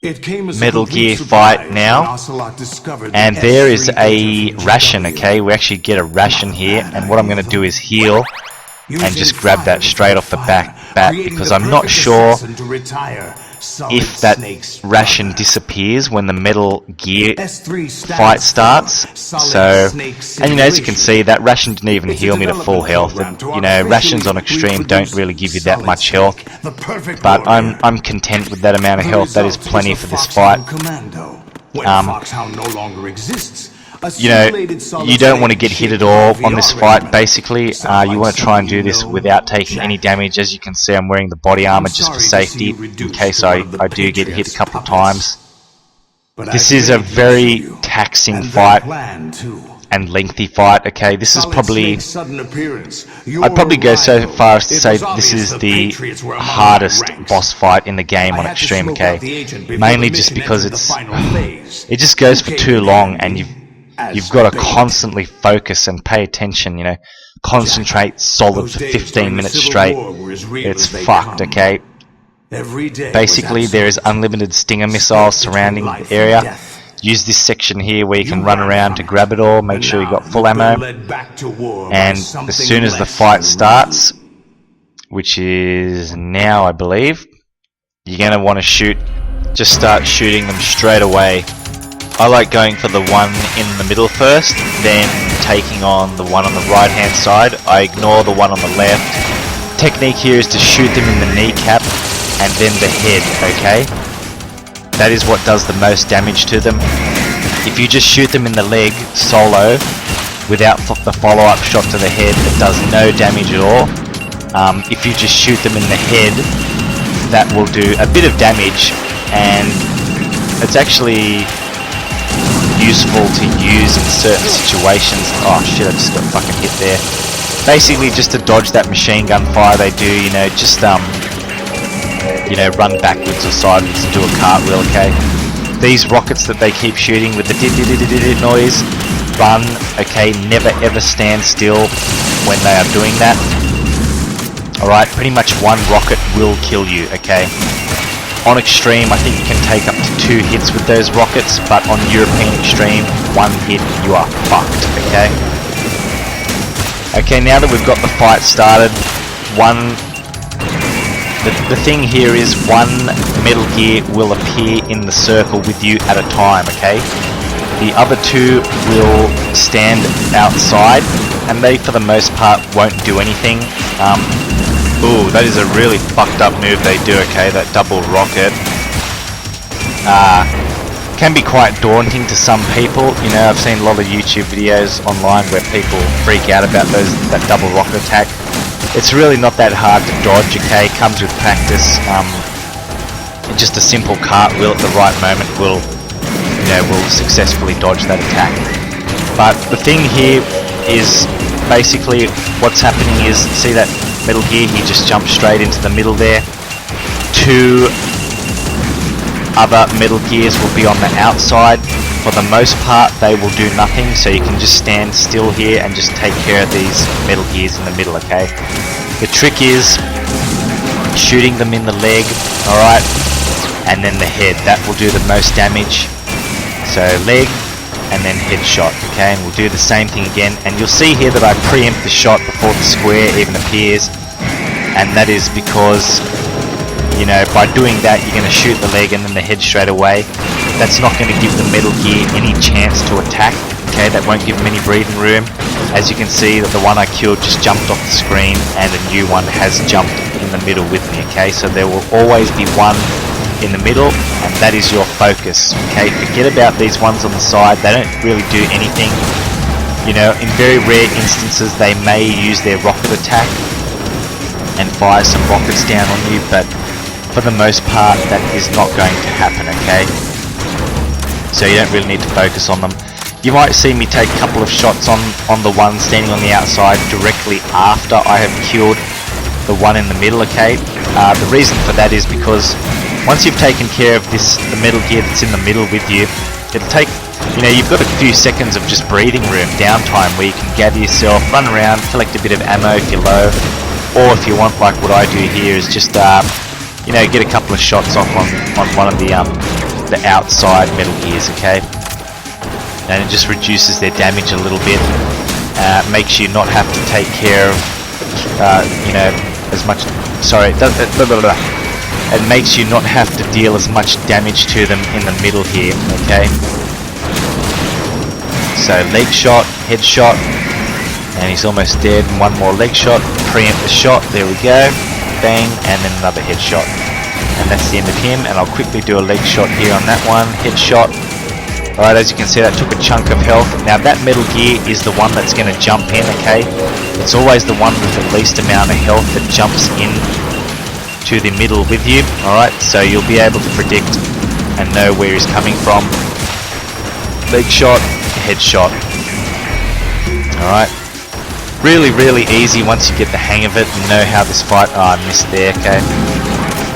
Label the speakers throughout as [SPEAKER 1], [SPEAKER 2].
[SPEAKER 1] Metal Gear fight now, and there is a ration. Okay, we actually get a ration here, and what I'm going to do is heal and just grab that straight off the bat because I'm not sure if that ration disappears when the Metal Gear fight starts. So, and as you can see, that ration didn't even heal me to full health. Rations on extreme don't really give you that much health, but I'm content with that amount of health. That is plenty for this fight. You don't want to get hit at all on this fight. Basically, you want to try and do this without taking any damage. As you can see, I'm wearing the body armor just for safety, in case I do get hit a couple of times. This is a very taxing fight and lengthy fight. Okay, this is probably, I'd probably go so far as to say this is the hardest boss fight in the game on extreme. Okay, mainly just because it just goes for too long, and you've got to constantly focus and pay attention, concentrate solid for 15 minutes straight. It's fucked, okay? Basically, there is unlimited stinger missiles surrounding the area. Use this section here where you can run around to grab it all, make sure you've got full ammo. And as soon as the fight starts, which is now, I believe, you're going to want to shoot. Just start shooting them straight away. I like going for the one in the middle first, then taking on the one on the right hand side. I ignore the one on the left. Technique here is to shoot them in the kneecap and then the head, okay? That is what does the most damage to them. If you just shoot them in the leg solo without the follow-up shot to the head, it does no damage at all. If you just shoot them in the head, that will do a bit of damage, and it's actually useful to use in certain situations. Oh shit, I just got fucking hit there. Basically just to dodge that machine gun fire they do, just run backwards or sideways and do a cartwheel, okay? These rockets that they keep shooting with the noise, run, okay? Never ever stand still when they are doing that. Alright, pretty much one rocket will kill you, okay? On extreme, I think you can take up to 2 hits with those rockets, but on European extreme, 1 hit, you are fucked, okay? Okay, now that we've got the fight started, the thing here is one Metal Gear will appear in the circle with you at a time, okay? The other 2 will stand outside, and they, for the most part, won't do anything. Ooh, that is a really fucked up move they do, okay, that double rocket. Can be quite daunting to some people. I've seen a lot of YouTube videos online where people freak out about that double rocket attack. It's really not that hard to dodge, okay, comes with practice. Just a simple cartwheel at the right moment will successfully dodge that attack. But the thing here is basically what's happening is, see that Metal Gear, he just jumped straight into the middle there. 2 other Metal Gears will be on the outside. For the most part, they will do nothing, so you can just stand still here and just take care of these Metal Gears in the middle, okay? The trick is shooting them in the leg, alright? And then the head, that will do the most damage. So leg, and then headshot, okay? And we'll do the same thing again, and you'll see here that I preempt the shot before the square even appears, and that is because, by doing that, you're going to shoot the leg and then the head straight away. That's not going to give the Metal Gear any chance to attack, okay? That won't give them any breathing room. As you can see, that the one I killed just jumped off the screen, and a new one has jumped in the middle with me, okay? So there will always be one in the middle, and that is your focus, okay? Forget about these ones on the side. They don't really do anything. In very rare instances they may use their rocket attack and fire some rockets down on you, but for the most part that is not going to happen, okay? So you don't really need to focus on them. You might see me take a couple of shots on the one standing on the outside directly after I have killed the one in the middle, okay? The reason for that is because once you've taken care of the Metal Gear that's in the middle with you, it'll take, you've got a few seconds of just breathing room, downtime, where you can gather yourself, run around, collect a bit of ammo if you're low, or if you want, like what I do here, is just, get a couple of shots off on one of the the outside Metal Gears, okay? And it just reduces their damage a little bit. Makes you not have to take care of, you know, as much. Sorry, it makes you not have to deal as much damage to them in the middle here, okay? So leg shot, head shot, and he's almost dead. And one more leg shot, preempt the shot. There we go, bang, and then another head shot. And that's the end of him. And I'll quickly do a leg shot here on that one, head shot. Alright, as you can see, that took a chunk of health. Now that Metal Gear is the one that's going to jump in, okay? It's always the one with the least amount of health that jumps in to the middle with you. Alright, so you'll be able to predict and know where he's coming from. Leg shot, head shot. Alright. Really, really easy once you get the hang of it and know how this fight... Oh, I missed there, okay?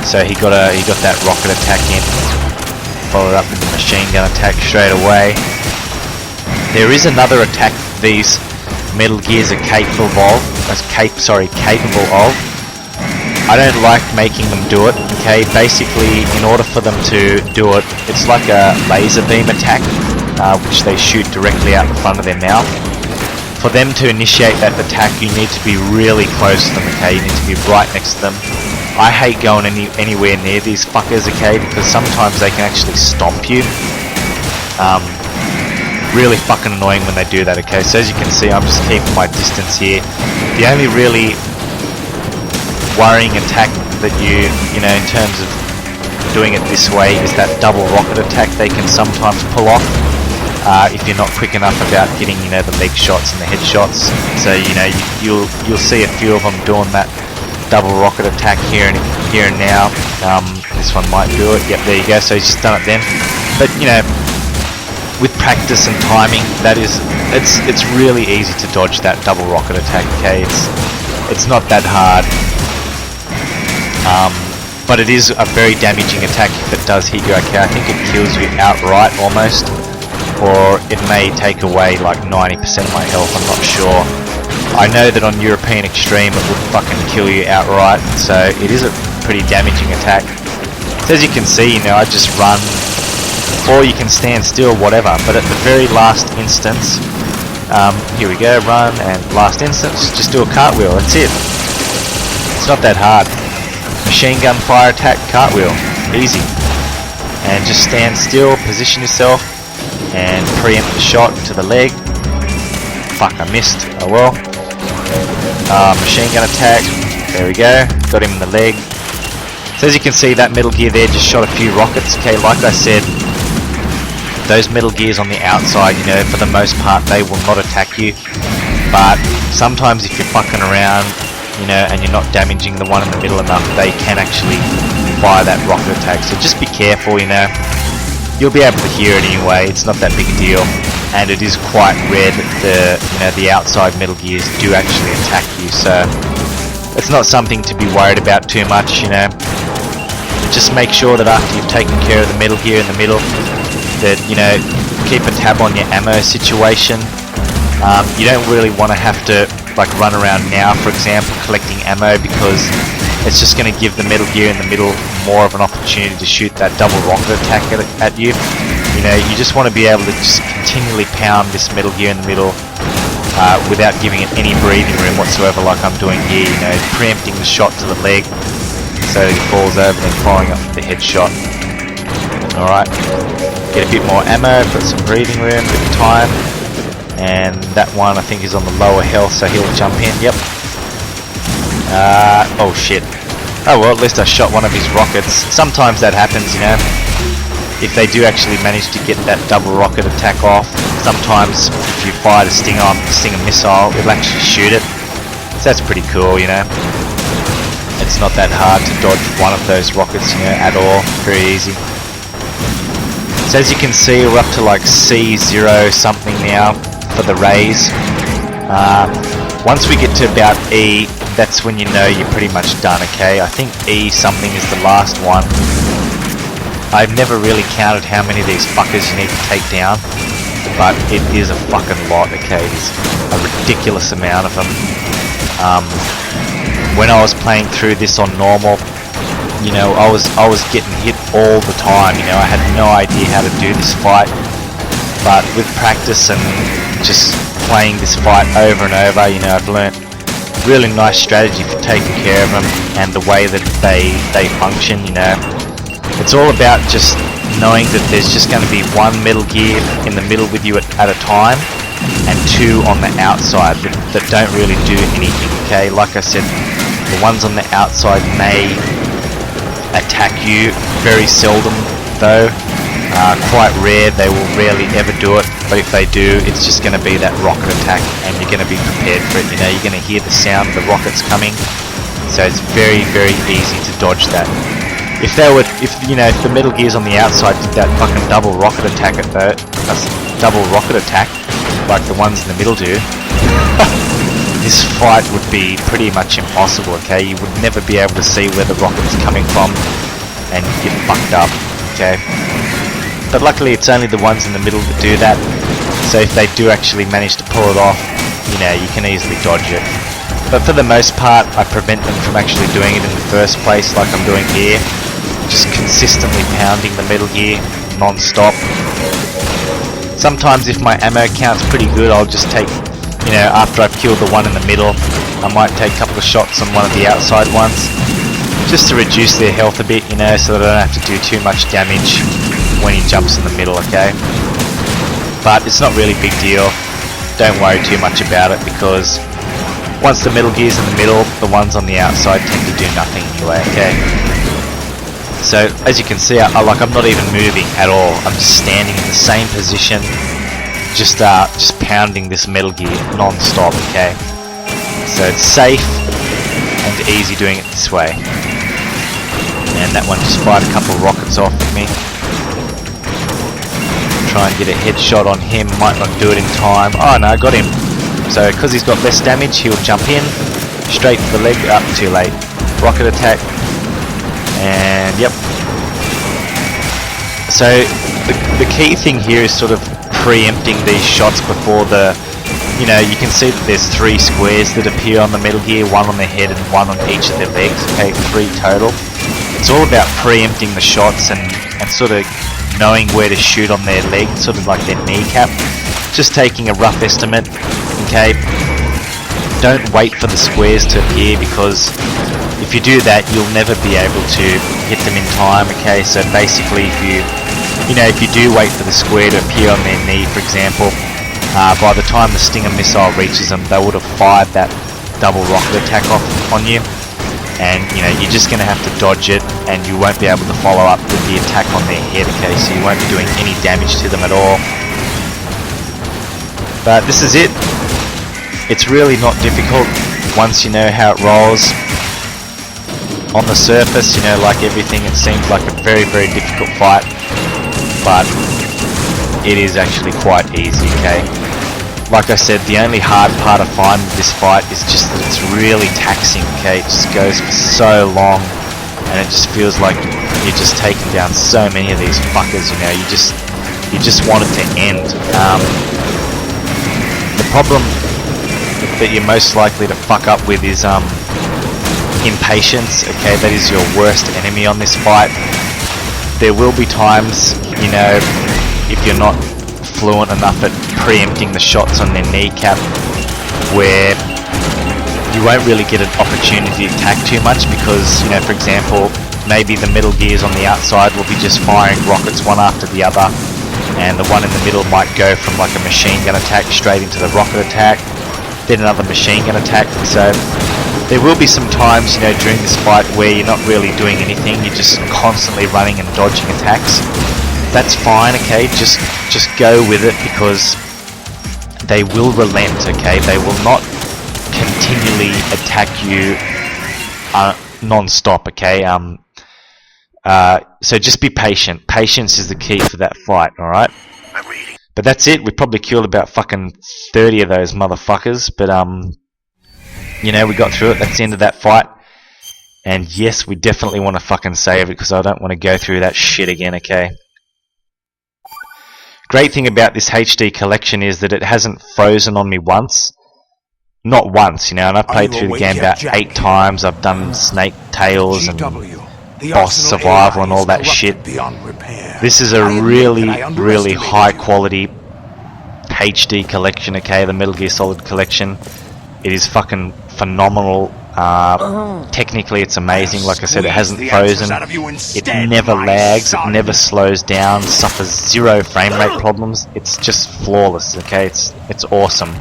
[SPEAKER 1] So he got that rocket attack in. Followed up with the machine gun attack straight away. There is another attack these Metal Gears are capable of. I don't like making them do it. Okay, basically, in order for them to do it, it's like a laser beam attack, which they shoot directly out the front of their mouth. For them to initiate that attack, you need to be really close to them. Okay, you need to be right next to them. I hate going anywhere near these fuckers, okay, because sometimes they can actually stomp you. Really fucking annoying when they do that, okay. So as you can see, I'm just keeping my distance here. The only really worrying attack that you know, in terms of doing it this way, is that double rocket attack they can sometimes pull off. If you're not quick enough about getting, you know, the leg shots and the head shots. So, you know, you'll see a few of them doing that double rocket attack here and now. This one might do it. Yep, there you go. So he's just done it then. But you know, with practice and timing, it's really easy to dodge that double rocket attack. Okay, it's not that hard. But it is a very damaging attack if it does hit you. Okay, I think it kills you outright almost, or it may take away like 90% of my health. I'm not sure. I know that on European Extreme it would fucking kill you outright, so it is a pretty damaging attack. So as you can see, you know, I just run, or you can stand still, whatever, but at the very last instance, here we go, run, and last instance, just do a cartwheel, that's it. It's not that hard. Machine gun fire attack, cartwheel, easy. And just stand still, position yourself, and preempt the shot to the leg. Fuck, I missed, oh well. Machine gun attack, there we go, got him in the leg. So as you can see, that Metal Gear there just shot a few rockets. Okay, like I said, those Metal Gears on the outside, you know, for the most part they will not attack you, but sometimes if you're fucking around, you know, and you're not damaging the one in the middle enough, they can actually fire that rocket attack. So just be careful, you know. You'll be able to hear it anyway, it's not that big a deal. And it is quite rare that the outside Metal Gears do actually attack you, so it's not something to be worried about too much, you know. Just make sure that after you've taken care of the Metal Gear in the middle, that, you know, keep a tab on your ammo situation. You don't really want to have to like run around now, for example, collecting ammo, because it's just going to give the Metal Gear in the middle more of an opportunity to shoot that double rocket attack at you. You know, you just want to be able to just continually pound this Metal Gear in the middle without giving it any breathing room whatsoever, like I'm doing here, you know, preempting the shot to the leg so he falls over and then following up with the headshot. Alright, get a bit more ammo, put some breathing room, bit of time, and that one I think is on the lower health, so he'll jump in, yep. Oh shit. Oh well, at least I shot one of his rockets. Sometimes that happens, you know. If they do actually manage to get that double rocket attack off, sometimes if you fire the stinger missile, it'll actually shoot it. So that's pretty cool, you know. It's not that hard to dodge one of those rockets, you know, at all. Very easy. So as you can see, we're up to like C0 something now for the raise. Once we get to about E, that's when you know you're pretty much done, okay? I think E something is the last one. I've never really counted how many of these fuckers you need to take down, but it is a fucking lot, okay? It's a ridiculous amount of them. When I was playing through this on normal, you know, I was getting hit all the time. You know, I had no idea how to do this fight, but with practice and just playing this fight over and over, you know, I've learnt really nice strategy for taking care of them and the way that they function. You know, it's all about just knowing that there's just going to be one Metal Gear in the middle with you at a time, and two on the outside that don't really do anything. Okay, like I said, the ones on the outside may attack you, very seldom though, quite rare. They will rarely ever do it, but if they do, it's just going to be that rocket attack, and you're going to be prepared for it. You know, you're going to hear the sound of the rockets coming, so it's very easy to dodge that. If the Metal Gears on the outside did that fucking double rocket attack like the ones in the middle do, this fight would be pretty much impossible. Okay, you would never be able to see where the rocket is coming from, and you get fucked up. Okay, but luckily it's only the ones in the middle that do that. So if they do actually manage to pull it off, you know, you can easily dodge it. But for the most part, I prevent them from actually doing it in the first place, like I'm doing here. Just consistently pounding the Metal Gear non-stop. Sometimes if my ammo count's pretty good, I'll just take, you know, after I've killed the one in the middle, I might take a couple of shots on one of the outside ones, just to reduce their health a bit, you know, so that I don't have to do too much damage when he jumps in the middle. Okay, but it's not really a big deal. Don't worry too much about it, because once the Metal Gear's in the middle, the ones on the outside tend to do nothing anyway. Okay, so as you can see, I'm not even moving at all. I'm just standing in the same position, just pounding this Metal Gear non-stop. Okay, so it's safe and easy doing it this way. And that one just fired a couple of rockets off at me. Try and get a headshot on him. Might not do it in time. Oh no, I got him. So because he's got less damage, he'll jump in straight to the leg. Up, too late. Rocket attack. And yep. So the key thing here is sort of preempting these shots before the, you know, you can see that there's 3 squares that appear on the Metal Gear, one on the head and one on each of their legs. Okay, 3 total. It's all about preempting the shots and sort of knowing where to shoot on their leg, sort of like their kneecap. Just taking a rough estimate. Okay, don't wait for the squares to appear, because if you do that, you'll never be able to hit them in time. Okay, so basically, if you do wait for the square to appear on their knee, for example, by the time the Stinger missile reaches them, they would have fired that double rocket attack off on you, and you know, you're just going to have to dodge it, and you won't be able to follow up with the attack on their head. Okay, so you won't be doing any damage to them at all. But this is it. It's really not difficult once you know how it rolls. On the surface, you know, like everything, it seems like a very difficult fight, but it is actually quite easy. Okay, like I said, the only hard part I find with this fight is just that it's really taxing. Okay, it just goes for so long, and it just feels like you're just taking down so many of these fuckers. You know, you just want it to end. The problem that you're most likely to fuck up with is impatience. Okay, that is your worst enemy on this fight. There will be times, you know, if you're not fluent enough at preempting the shots on their kneecap, where you won't really get an opportunity to attack too much, because, you know, for example, maybe the Metal Gears on the outside will be just firing rockets one after the other, and the one in the middle might go from like a machine gun attack straight into the rocket attack, then another machine gun attack. So there will be some times, you know, during this fight where you're not really doing anything, you're just constantly running and dodging attacks. That's fine. Okay, just go with it, because they will relent. Okay, they will not continually attack you non-stop. Okay, so just be patient. Patience is the key for that fight. All right. But that's it. We probably killed about fucking 30 of those motherfuckers. But you know, we got through it. That's the end of that fight. And yes, we definitely want to fucking save it, because I don't want to go through that shit again. Okay. Great thing about this HD collection is that it hasn't frozen on me once. Not once, you know, and I've played through the game about 8 times. I've done Snake Tails and boss survival and all that shit. This is a really high quality HD collection, okay, the Metal Gear Solid collection. It is fucking phenomenal. Technically it's amazing. Like I said, it hasn't frozen, it never lags, it never slows down, suffers 0 frame rate problems. It's just flawless, okay, it's awesome.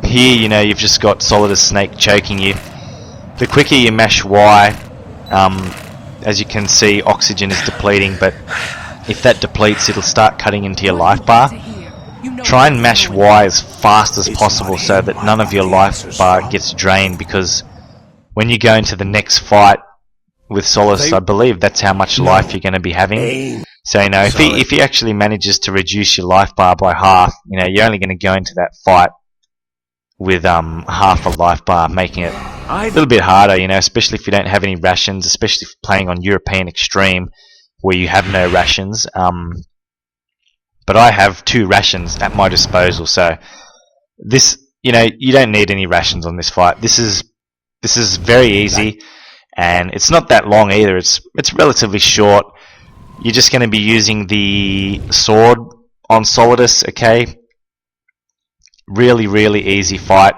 [SPEAKER 1] Here, you know, you've just got Solidus Snake choking you. The quicker you mash Y, as you can see, oxygen is depleting, but if that depletes, it'll start cutting into your life bar. Try and mash Y as fast as possible so that none of your life bar gets drained, because when you go into the next fight with Solidus, I believe that's how much life you're going to be having. So, you know, if he actually manages to reduce your life bar by half, you know, you're only going to go into that fight with half a life bar, making it a little bit harder, you know, especially if you don't have any rations, especially if playing on European Extreme where you have no rations. But I have 2 rations at my disposal, so this, you know, you don't need any rations on this fight. This is very easy, and it's not that long either. It's relatively short. You're just going to be using the sword on Solidus, okay? Really easy fight,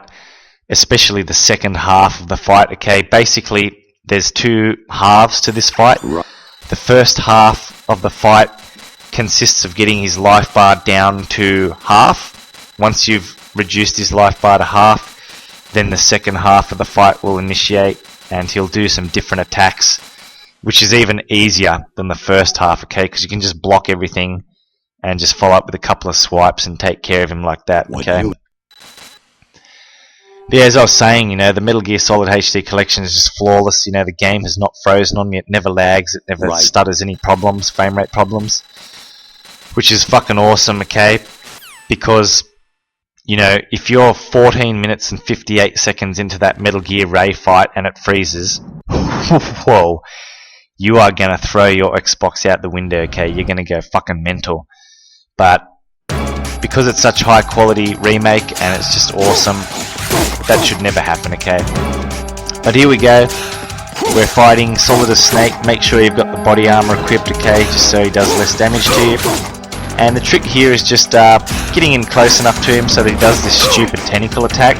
[SPEAKER 1] especially the second half of the fight, okay? Basically, there's 2 halves to this fight. The first half of the fight consists of getting his life bar down to half. Once you've reduced his life bar to half, then the second half of the fight will initiate, and he'll do some different attacks, which is even easier than the first half, okay? Because you can just block everything and just follow up with a couple of swipes and take care of him like that, okay? But yeah, as I was saying, you know, the Metal Gear Solid HD collection is just flawless. You know, the game has not frozen on me, it never lags, it never stutters any problems, frame rate problems, which is fucking awesome, okay? Because, you know, if you're 14 minutes and 58 seconds into that Metal Gear Ray fight and it freezes, whoa, you are gonna throw your Xbox out the window, okay? You're gonna go fucking mental. But because it's such high quality remake and it's just awesome, that should never happen, okay? But here we go. We're fighting Solidus Snake. Make sure you've got the body armor equipped, okay, just so he does less damage to you. And the trick here is just getting in close enough to him so that he does this stupid tentacle attack.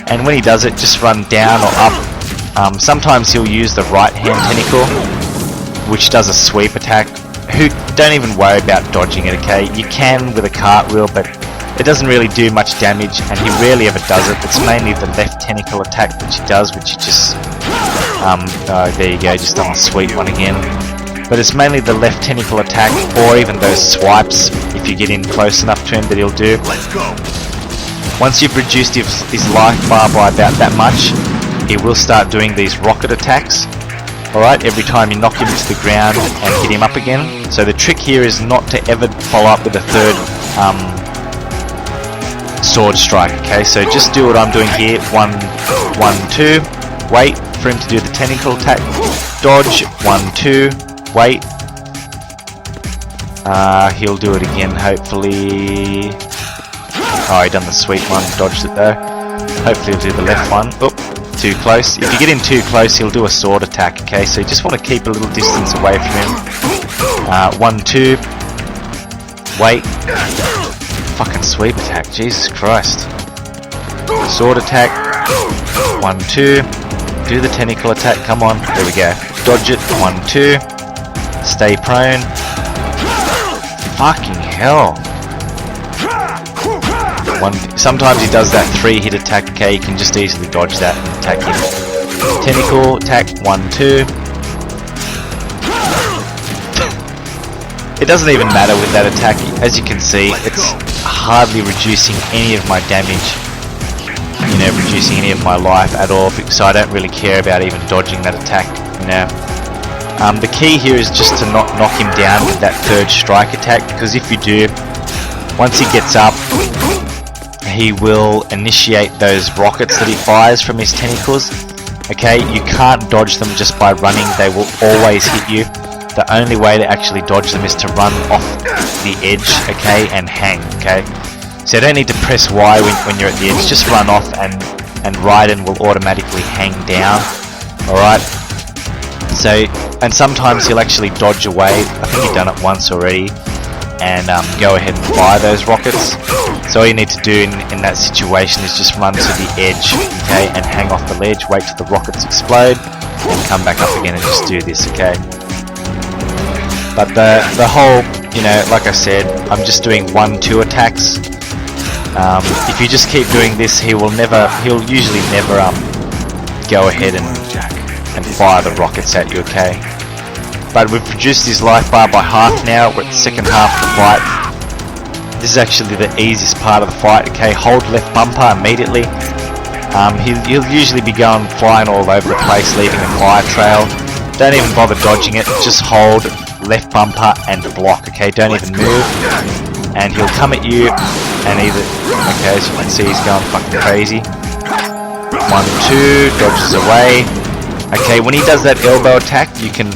[SPEAKER 1] And when he does it, just run down or up. Sometimes he'll use the right hand tentacle, which does a sweep attack. Don't even worry about dodging it, okay? You can with a cartwheel, but it doesn't really do much damage, and he rarely ever does it. It's mainly the left tentacle attack which he does, which he just... there you go, just on the sweep one again. But it's mainly the left tentacle attack, or even those swipes, if you get in close enough to him, that he'll do. Once you've reduced his life bar by about that much, he will start doing these rocket attacks. Alright, every time you knock him into the ground and hit him up again. So the trick here is not to ever follow up with a third sword strike, okay? So just do what I'm doing here. 1, 2, wait for him to do the tentacle attack. Dodge, 1, 2, wait. He'll do it again, hopefully. Oh, he done the sweep one, dodged it though. Hopefully he'll do the left one. Oop, too close. If you get in too close, he'll do a sword attack, okay? So you just want to keep a little distance away from him. 1, 2, wait. Fucking sweep attack, Jesus Christ. Sword attack. 1, 2. Do the tentacle attack, come on. There we go. Dodge it. 1, 2. Stay prone. Fucking hell. Sometimes he does that 3-hit attack, okay? You can just easily dodge that and attack him. Tentacle attack. 1, 2. It doesn't even matter with that attack. As you can see, it's hardly reducing any of my damage, you know, reducing any of my life at all, so I don't really care about even dodging that attack, you know. The key here is just to not knock him down with that third strike attack, because if you do, once he gets up, he will initiate those rockets that he fires from his tentacles, okay? You can't dodge them just by running, they will always hit you. The only way to actually dodge them is to run off the edge, okay, and hang, okay? So you don't need to press Y when you're at the edge, just run off and Raiden will automatically hang down, alright? So, and sometimes he'll actually dodge away. I think he's done it once already, and go ahead and fire those rockets. So all you need to do in that situation is just run to the edge, okay, and hang off the ledge, wait till the rockets explode, and come back up again and just do this, okay. But the whole, you know, like I said, I'm just doing 1-2 attacks. If you just keep doing this, he'll usually never go ahead and fire the rockets at you, okay. But we've reduced his life bar by half now. We're at the second half of the fight. This is actually the easiest part of the fight, okay. Hold left bumper immediately. He'll usually be going flying all over the place, leaving a fire trail. Don't even bother dodging it, just hold left bumper and block, okay. Don't even move, and he'll come at you and either, okay, as you can see, he's going fucking crazy. 1-2, dodges away. Okay, when he does that elbow attack, you can,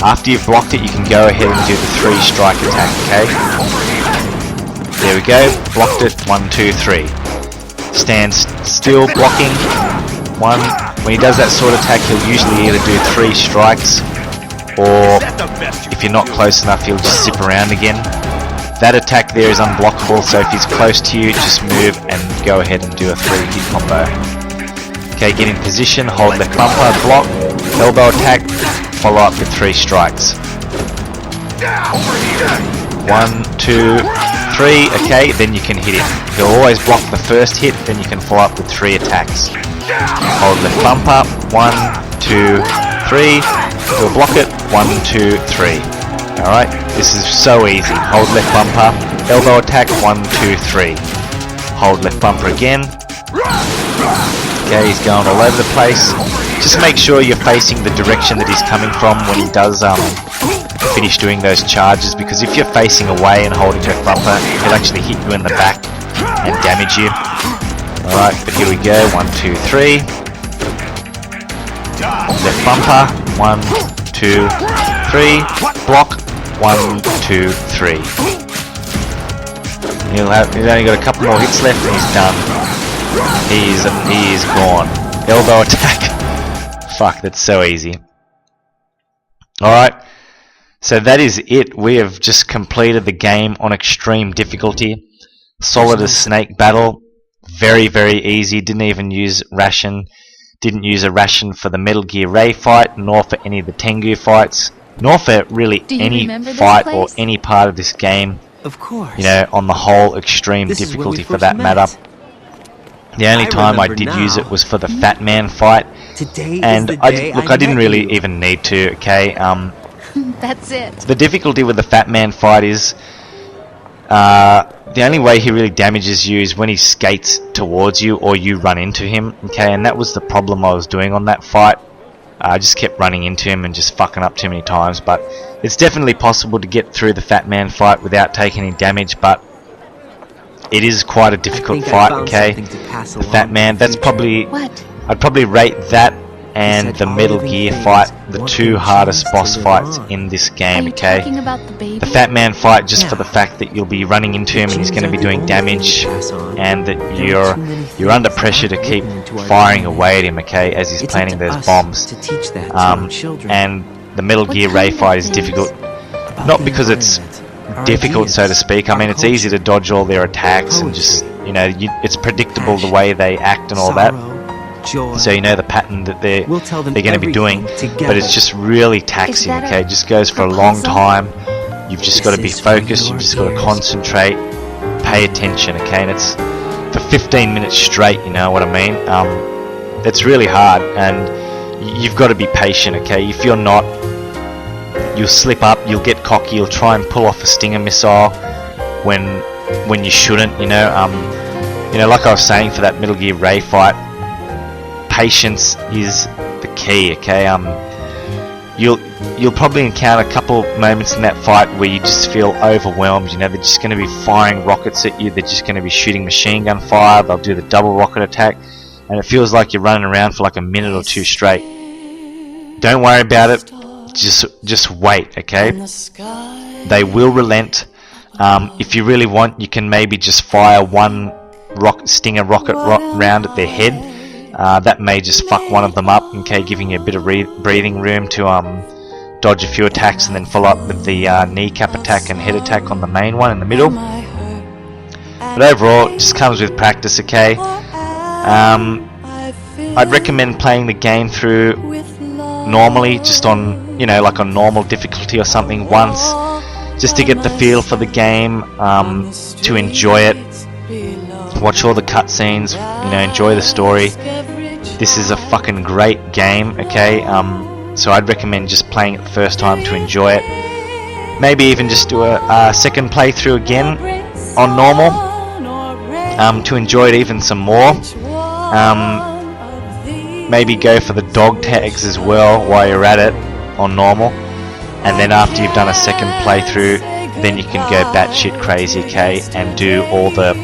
[SPEAKER 1] after you've blocked it, you can go ahead and do the 3-strike attack, okay? There we go, blocked it, 1-2-3. Stands still, blocking, 1. When he does that sword attack, he'll usually either do 3 strikes, or if you're not close enough, he'll just zip around again. That attack there is unblockable, so if he's close to you, just move and go ahead and do a 3-hit combo. Okay, get in position, hold left bumper, block, elbow attack, follow up with 3 strikes. 1, 2, 3, okay, then you can hit him. He'll always block the first hit, then you can follow up with 3 attacks. Hold left bumper, 1, 2, 3, he'll block it, 1, 2, 3. Alright, this is so easy. Hold left bumper, elbow attack, 1, 2, 3. Hold left bumper again. Okay, he's going all over the place. Just make sure you're facing the direction that he's coming from when he does finish doing those charges, because if you're facing away and holding left bumper, he'll actually hit you in the back and damage you. Alright, but here we go, 1, 2, 3. Left bumper, 1, 2, 3. Block, 1, 2, 3. He's only got a couple more hits left and he's done. He is gone. Elbow attack. Fuck, that's so easy. Alright, so that is it. We have just completed the game on extreme difficulty. Solidus Snake battle. Very, very easy. Didn't even use ration. Didn't use a ration for the Metal Gear Ray fight, nor for any of the Tengu fights, nor for really any fight or any part of this game.
[SPEAKER 2] Of course.
[SPEAKER 1] You know, on the whole, extreme difficulty for that matter. The only time I did use it was for the Fat Man fight, and I didn't really even need to. Okay,
[SPEAKER 3] That's it.
[SPEAKER 1] the difficulty with the Fat Man fight is the only way he really damages you is when he skates towards you or you run into him. Okay, and that was the problem I was doing on that fight. I just kept running into him and just fucking up too many times. But it's definitely possible to get through the Fat Man fight without taking any damage, but it is quite a difficult fight, okay? The Fat Man, that's probably...
[SPEAKER 3] What?
[SPEAKER 1] I'd probably rate that and the Metal Gear fight the 2 hardest boss fights in this game, okay? The Fat Man fight, just for the fact that you'll be running into him and he's going to be doing damage, and that you're under pressure to keep firing away at him, okay, as he's planting those bombs. And the Metal Gear Ray fight is difficult, not because it's difficult, so to speak. I mean, it's easy to dodge all their attacks and just, you know, it's predictable the way they act and all that. So you know the pattern that they're going to be doing, but it's just really taxing, okay? It just goes for a long time. You've just got to be focused, you've just got to concentrate, pay attention, okay? And it's for 15 minutes straight, you know what I mean? It's really hard, and you've got to be patient, okay? If you're not, you'll slip up, you'll get cocky, you'll try and pull off a Stinger missile when you shouldn't, you know? Like I was saying for that Metal Gear Ray fight, patience is the key, okay? You'll probably encounter a couple moments in that fight where you just feel overwhelmed. You know, they're just going to be firing rockets at you, they're just going to be shooting machine gun fire, they'll do the double rocket attack, and it feels like you're running around for like a minute or two straight. Don't worry about it, just wait, okay? They will relent. If you really want, you can maybe just fire one Stinger rocket round at their head. That may just fuck one of them up, okay, giving you a bit of breathing room to dodge a few attacks and then follow up with the kneecap attack and head attack on the main one in the middle. But overall, it just comes with practice, okay. I'd recommend playing the game through normally, just on, you know, like on normal difficulty or something once, just to get the feel for the game, to enjoy it, watch all the cutscenes, you know, enjoy the story. This is a fucking great game, okay. So I'd recommend just playing it the first time to enjoy it. Maybe even just do a second playthrough again on normal, to enjoy it even some more. Maybe go for the dog tags as well while you're at it on normal, and then after you've done a second playthrough, then you can go batshit crazy, okay, and do all the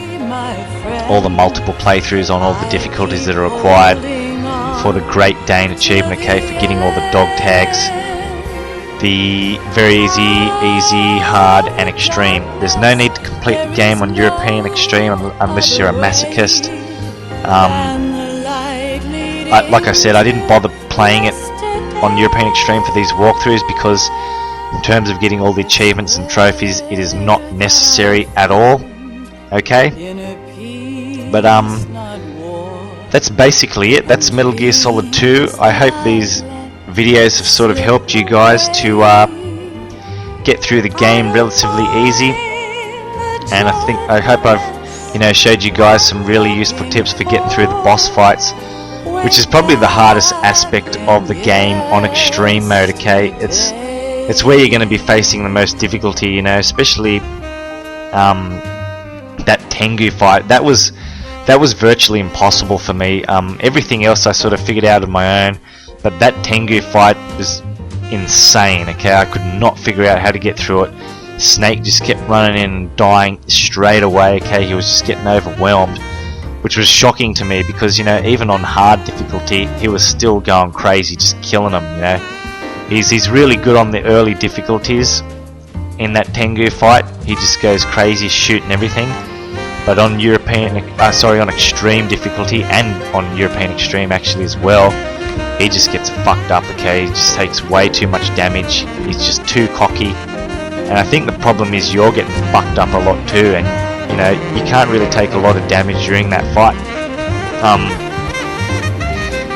[SPEAKER 1] multiple playthroughs on all the difficulties that are required for the Great Dane achievement, okay, for getting all the dog tags. The very easy, hard, and extreme. There's no need to complete the game on European Extreme unless you're a masochist. Like I said, I didn't bother playing it on European Extreme for these walkthroughs because in terms of getting all the achievements and trophies, it is not necessary at all, okay? But that's basically it. That's Metal Gear Solid 2. I hope these videos have sort of helped you guys to get through the game relatively easy, and I hope I've, you know, showed you guys some really useful tips for getting through the boss fights, which is probably the hardest aspect of the game on extreme mode, okay. It's where you're going to be facing the most difficulty, you know, especially that Tengu fight. That was virtually impossible for me. Everything else I sort of figured out on my own, but that Tengu fight was insane, okay. I could not figure out how to get through it. Snake just kept running in and dying straight away, okay. He was just getting overwhelmed, which was shocking to me because, you know, even on hard difficulty he was still going crazy, just killing them, you know. He's really good on the early difficulties in that Tengu fight. He just goes crazy shooting everything. But on on extreme difficulty and on European Extreme actually as well, he just gets fucked up, okay. He just takes way too much damage. He's just too cocky, and I think the problem is you're getting fucked up a lot too, and you know, you can't really take a lot of damage during that fight.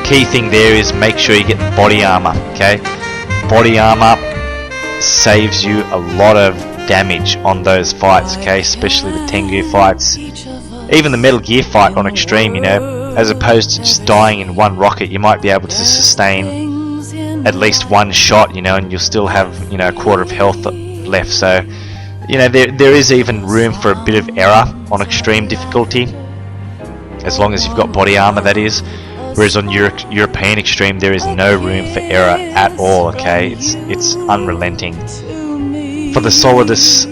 [SPEAKER 1] Key thing there is make sure you get the body armor, okay. Body armor saves you a lot of damage on those fights, okay, especially the Tengu fights, even the Metal Gear fight on extreme, you know. As opposed to just dying in one rocket, you might be able to sustain at least one shot, you know, and you'll still have, you know, a quarter of health left. So, you know, there is even room for a bit of error on extreme difficulty, as long as you've got body armor, that is. Whereas on European Extreme there is no room for error at all, okay. It's unrelenting. For the Solidus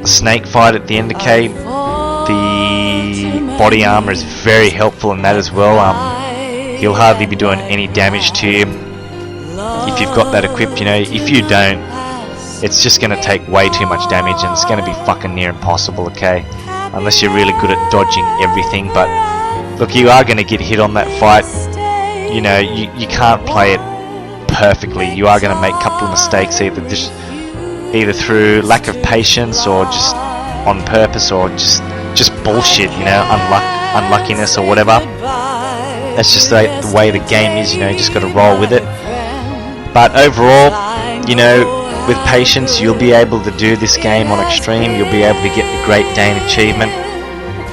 [SPEAKER 1] Snake fight at the end, okay, the body armor is very helpful in that as well. He'll hardly be doing any damage to you if you've got that equipped, you know. If you don't, it's just going to take way too much damage and it's going to be fucking near impossible, okay, unless you're really good at dodging everything. But look, you are going to get hit on that fight, you know. You can't play it perfectly. You are going to make a couple of mistakes, either through lack of patience or just on purpose, or just bullshit, you know, unluckiness or whatever. That's just the way the game is, you know. You just got to roll with it. But overall, you know, with patience you'll be able to do this game on extreme. You'll be able to get the Great Dane achievement.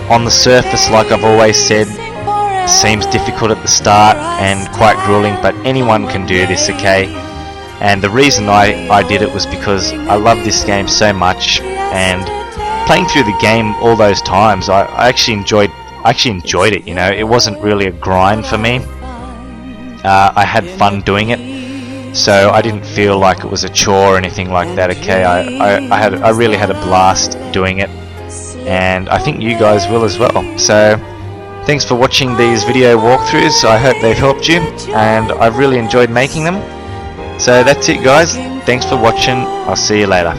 [SPEAKER 1] On the surface, like I've always said, seems difficult at the start and quite grueling, but anyone can do this, okay. And the reason I did it was because I love this game so much, and playing through the game all those times, I actually enjoyed it, you know. It wasn't really a grind for me. I had fun doing it, so I didn't feel like it was a chore or anything like that, okay. I really had a blast doing it, and I think you guys will as well. So thanks for watching these video walkthroughs. I hope they've helped you, and I've really enjoyed making them. So that's it, guys. Thanks for watching. I'll see you later.